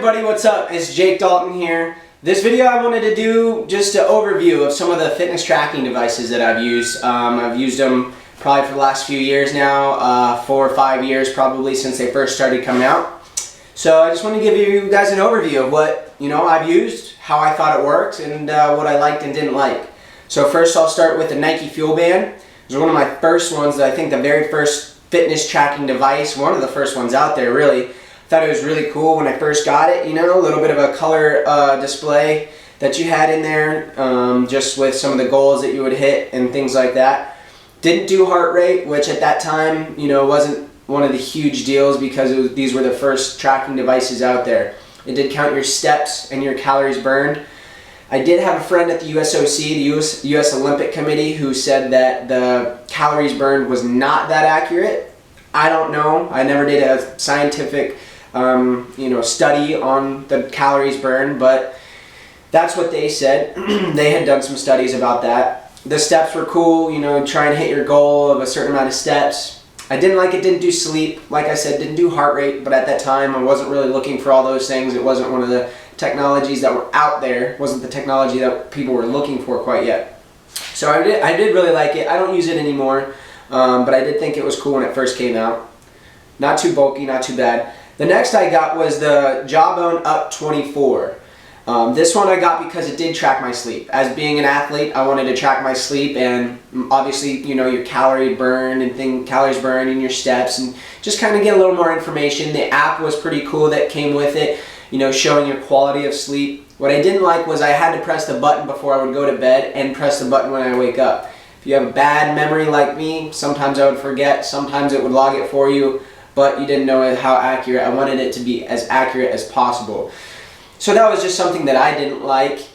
everybody, what's up? It's Jake Dalton here. This video I wanted to do just an overview of some of the fitness tracking devices that I've used. I've used them probably for the last few years now, 4 or 5 years probably since they first started coming out. So I just want to give you guys an overview of what I've used, how I thought it worked, and what I liked and didn't like. So first I'll start with the Nike Fuel Band. It was one of my first ones, I think the very first fitness tracking device, one of the first ones out there really. Thought it was really cool when I first got it, a little bit of a color display that you had in there, just with some of the goals that you would hit and things like that. Didn't do heart rate, which at that time, wasn't one of the huge deals because these were the first tracking devices out there. It did count your steps and your calories burned. I did have a friend at the USOC, the US Olympic Committee, who said that the calories burned was not that accurate. I don't know. I never did a scientific study on the calories burned, but that's what they said. They had done some studies about that. The steps were cool, try and hit your goal of a certain amount of steps. I didn't like it, didn't do sleep. Like I said, didn't do heart rate, but at that time I wasn't really looking for all those things. It wasn't one of the technologies that were out there. It wasn't the technology that people were looking for quite yet. So I did really like it. I don't use it anymore, but I did think it was cool when it first came out. Not too bulky, not too bad. The next I got was the JAWBONE Up 24. This one I got because it did track my sleep. As being an athlete, I wanted to track my sleep and obviously, your calories burned and your steps, and just kind of get a little more information. The app was pretty cool that came with it, showing your quality of sleep. What I didn't like was I had to press the button before I would go to bed and press the button when I wake up. If you have a bad memory like me, sometimes I would forget, sometimes it would log it for you, but you didn't know how accurate. I wanted it to be as accurate as possible. So that was just something that I didn't like.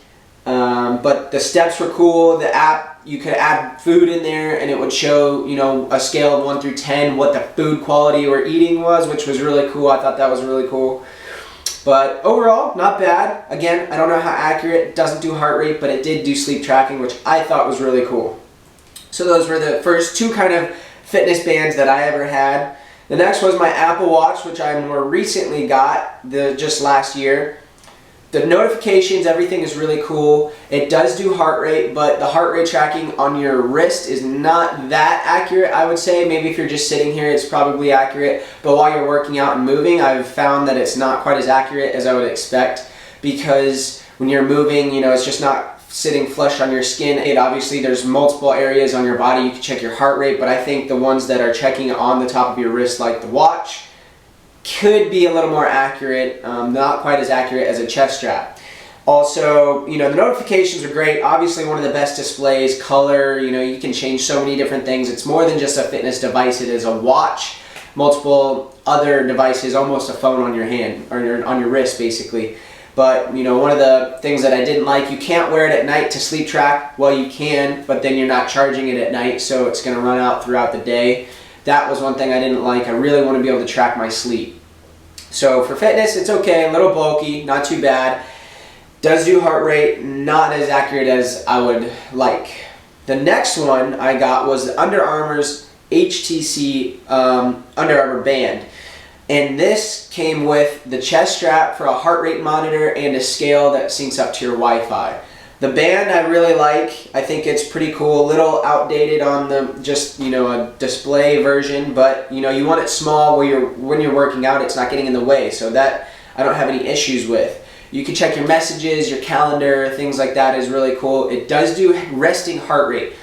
But the steps were cool. The app, you could add food in there and it would show, a scale of 1 through 10 what the food quality you were eating was, which was really cool. I thought that was really cool. But overall, not bad. Again, I don't know how accurate. It doesn't do heart rate, but it did do sleep tracking, which I thought was really cool. So those were the first two kind of fitness bands that I ever had. The next was my Apple Watch, which I more recently got, just last year. The notifications, everything is really cool. It does do heart rate, but the heart rate tracking on your wrist is not that accurate, I would say. Maybe if you're just sitting here, it's probably accurate. But while you're working out and moving, I've found that it's not quite as accurate as I would expect, because when you're moving, it's just not sitting flush on your skin. Obviously, there's multiple areas on your body you can check your heart rate, but I think the ones that are checking on the top of your wrist, like the watch, could be a little more accurate, not quite as accurate as a chest strap. Also, the notifications are great. Obviously, one of the best displays, color, you can change so many different things. It's more than just a fitness device. It is a watch, multiple other devices, almost a phone on your hand, or on your wrist, basically. But, one of the things that I didn't like, you can't wear it at night to sleep track. Well, you can, but then you're not charging it at night, so it's going to run out throughout the day. That was one thing I didn't like. I really want to be able to track my sleep. So for fitness, it's okay, a little bulky, not too bad. Does do heart rate, not as accurate as I would like. The next one I got was the Under Armour's HTC Under Armour band. And this came with the chest strap for a heart rate monitor and a scale that syncs up to your Wi-Fi. The band I really like. I think it's pretty cool. A little outdated on the a display version, but you want it small where when you're working out, it's not getting in the way. So that I don't have any issues with. You can check your messages, your calendar, things like that is really cool. It does do resting heart rate,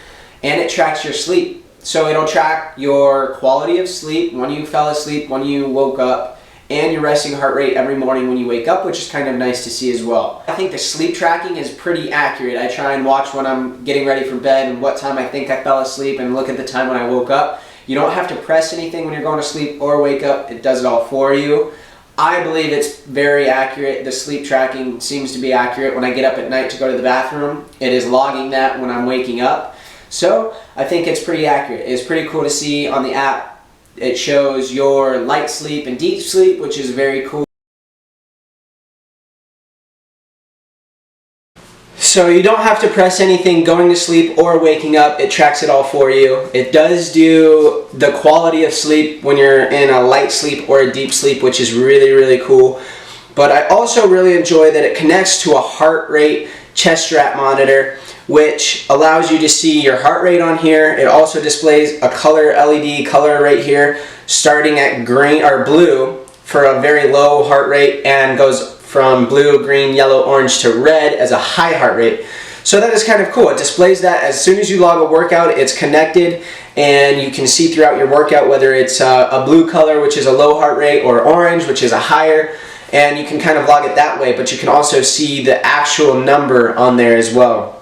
and it tracks your sleep. So it'll track your quality of sleep, when you fell asleep, when you woke up, and your resting heart rate every morning when you wake up, which is kind of nice to see as well. I think the sleep tracking is pretty accurate. I try and watch when I'm getting ready for bed and what time I think I fell asleep and look at the time when I woke up. You don't have to press anything when you're going to sleep or wake up. It does it all for you. I believe it's very accurate. The sleep tracking seems to be accurate. When I get up at night to go to the bathroom, it is logging that when I'm waking up. So I think it's pretty accurate. It's pretty cool to see on the app. It shows your light sleep and deep sleep, which is very cool. So you don't have to press anything going to sleep or waking up. It tracks it all for you. It does do the quality of sleep when you're in a light sleep or a deep sleep, which is really, really cool. But I also really enjoy that it connects to a heart rate chest strap monitor, which allows you to see your heart rate on here. It also displays a color LED color right here, starting at green or blue for a very low heart rate, and goes from blue, green, yellow, orange to red as a high heart rate. So that is kind of cool. It displays that as soon as you log a workout, it's connected, and you can see throughout your workout whether it's a blue color, which is a low heart rate, or orange, which is a higher, and you can kind of log it that way, but you can also see the actual number on there as well.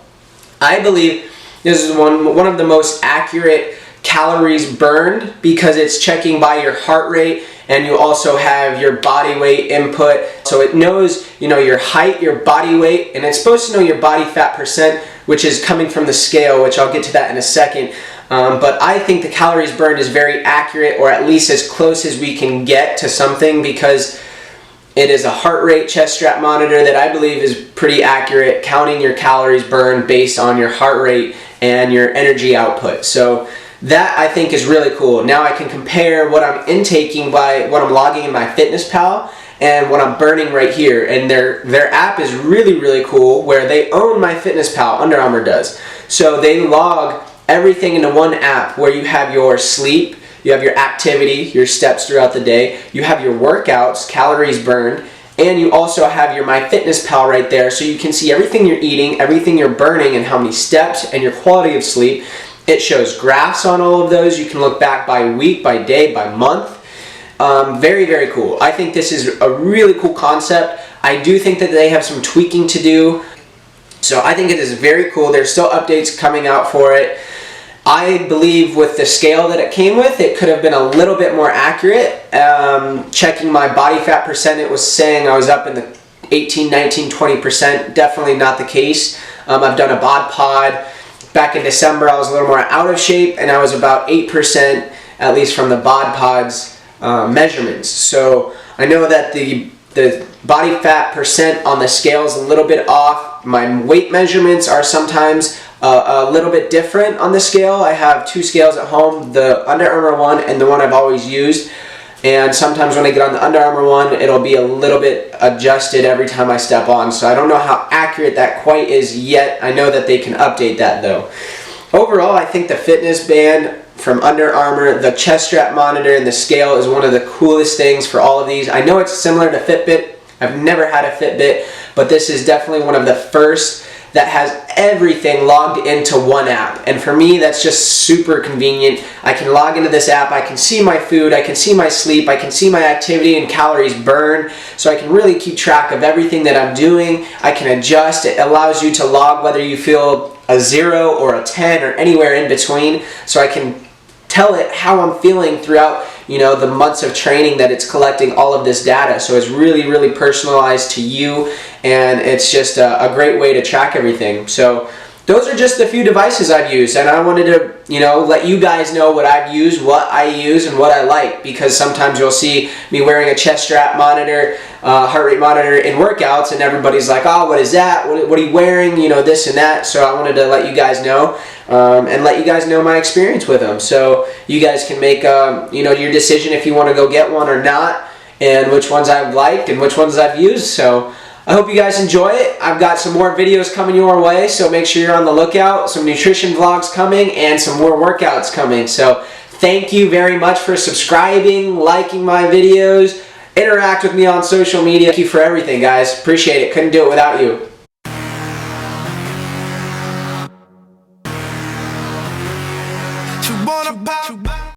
I believe this is one of the most accurate calories burned, because it's checking by your heart rate, and you also have your body weight input. So it knows, your height, your body weight, and it's supposed to know your body fat percent, which is coming from the scale, which I'll get to that in a second. But I think the calories burned is very accurate, or at least as close as we can get to something, because it is a heart rate chest strap monitor that I believe is pretty accurate, counting your calories burned based on your heart rate and your energy output. So that I think is really cool. Now I can compare what I'm intaking by what I'm logging in MyFitnessPal and what I'm burning right here. And their app is really, really cool, where they own MyFitnessPal, Under Armour does. So they log everything into one app, where you have your sleep, you have your activity, your steps throughout the day, you have your workouts, calories burned, and you also have your MyFitnessPal right there, so you can see everything you're eating, everything you're burning, and how many steps, and your quality of sleep. It shows graphs on all of those. You can look back by week, by day, by month. Very, very cool. I think this is a really cool concept. I do think that they have some tweaking to do, so I think it is very cool. There's still updates coming out for it. I believe with the scale that it came with, it could have been a little bit more accurate. Checking my body fat percent, it was saying I was up in the 18, 19, 20%. Definitely not the case. I've done a bod pod. Back in December, I was a little more out of shape, and I was about 8%, at least from the bod pod's measurements. So I know that the body fat percent on the scale is a little bit off. My weight measurements are sometimes a little bit different on the scale. I have two scales at home, the Under Armour one and the one I've always used. And sometimes when I get on the Under Armour one, it'll be a little bit adjusted every time I step on. So I don't know how accurate that quite is yet. I know that they can update that though. Overall, I think the fitness band from Under Armour, the chest strap monitor, and the scale is one of the coolest things for all of these. I know it's similar to Fitbit. I've never had a Fitbit, but this is definitely one of the first that has everything logged into one app. And for me, that's just super convenient. I can log into this app, I can see my food, I can see my sleep, I can see my activity and calories burned, so I can really keep track of everything that I'm doing. I can adjust. It allows you to log whether you feel a 0 or a 10 or anywhere in between, so I can tell it how I'm feeling throughout the months of training that it's collecting all of this data. So it's really, really personalized to you, and it's just a great way to track everything. So those are just a few devices I've used, and I wanted to let you guys know what I've used, what I use, and what I like, because sometimes you'll see me wearing a chest strap monitor, heart rate monitor in workouts, and everybody's like, oh, what is that? What are you wearing? This and that. So I wanted to let you guys know, and let you guys know my experience with them, so you guys can make your decision if you want to go get one or not, and which ones I've liked and which ones I've used. So I hope you guys enjoy it. I've got some more videos coming your way, so make sure you're on the lookout. Some nutrition vlogs coming and some more workouts coming. So thank you very much for subscribing, liking my videos, interact with me on social media. Thank you for everything, guys. Appreciate it. Couldn't do it without you.